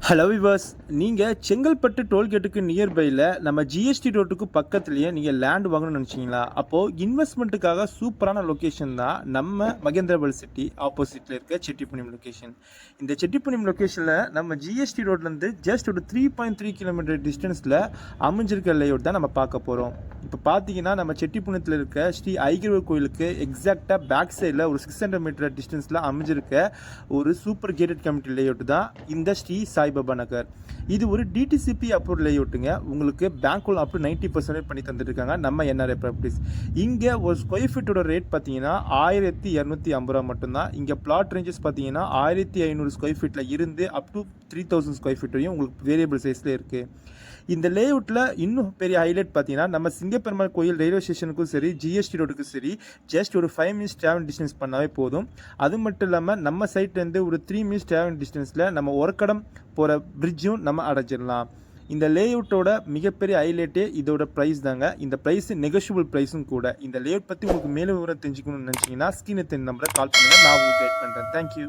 Hello viewers, நீங்கள் செங்கல்பட்டு டோல்கேட்டுக்கு நியர்பையில் நம்ம GST ரோட்டுக்கு பக்கத்துலேயே நீங்கள் லேண்ட் வாங்கணும்னு நினச்சிங்களா? அப்போது இன்வெஸ்ட்மெண்ட்டுக்காக சூப்பரான லொக்கேஷன் தான் நம்ம மகேந்திரபல் சிட்டி ஆப்போசிட்டில் இருக்க செட்டிப்புனியம் லொக்கேஷன். இந்த செட்டிப்புனியம் லொக்கேஷனில் நம்ம ஜிஎஸ்டி ரோட்லேருந்து ஜஸ்ட் ஒரு 3.3 கிலோமீட்டர் டிஸ்டன்ஸில் அமைஞ்சிருக்க லேஅவுட் தான் நம்ம பார்க்க போகிறோம். இப்போ பார்த்தீங்கன்னா நம்ம செட்டிப்புனியத்தில் இருக்க ஸ்ரீ ஐகிரவர் கோயிலுக்கு எக்ஸாக்டாக பேக் சைடில் ஒரு 600 மீட்டர் டிஸ்டன்ஸில் அமைஞ்சிருக்க ஒரு சூப்பர் கேட்டட் கம்யூனிட்டி லேஅவுட் தான் இந்த ஸ்ரீ சாய்பாபா நகர். இது ஒரு டிடிசிபி அப்ரூவ் லேஅவுட்டுங்க. உங்களுக்கு பேங்க் லோன் அப் டு 90% பண்ணி தந்துட்டுருக்காங்க நம்ம என்ஆர்ஐ ப்ராப்பர்ட்டிஸ். இங்கே ஒரு ஸ்கொயர் ஃபீட்டோட ரேட் பார்த்தீங்கன்னா 1250 ரூபா மட்டும்தான். இங்கே பிளாட் ரேஞ்சஸ் பார்த்தீங்கன்னா 1500 ஸ்கொயர் ஃபீட்டில் இருந்து அப் டு 3000 ஸ்கொயர் ஃபீட் வரையும் உங்களுக்கு வேரியபிள் சைஸில் இருக்குது. இந்த லேஅவுட்டில் இன்னும் பெரிய ஹைலைட் பார்த்தீங்கன்னா நம்ம சிங்கப்பெருமாள் கோயில் ரயில்வே ஸ்டேஷனுக்கும் சரி ஜிஎஸ்டி ரோடுக்கும் சரி ஜஸ்ட் ஒரு 5 மினிட்ஸ் ட்ராவல் டிஸ்டன்ஸ் பண்ணாவே போதும். அது மட்டும் இல்லாமல் நம்ம சைட்லேருந்து ஒரு 3 மினிட்ஸ் ட்ராவல் டிஸ்டன்ஸில் நம்ம ஒர்க்கடம் போகிற பிரிட்ஜும் நம்ம அடைச்சிடலாம். இந்த லேஅவுட்டோட மிகப்பெரிய ஹைலைட்டே இதோட ப்ரைஸ் தாங்க. இந்த ப்ரைஸ் நெகோஷியபிள் ப்ரைஸும் கூட. இந்த லேஅவுட் பற்றி உங்களுக்கு மேலும் விவரம் தெரிஞ்சுக்கணும்னு நினச்சிங்கன்னா ஸ்க்ரீனை நம்பரை கால் பண்ணுங்கள், நான் உங்களுக்கு கைட் பண்ணுறேன். தேங்க்யூ.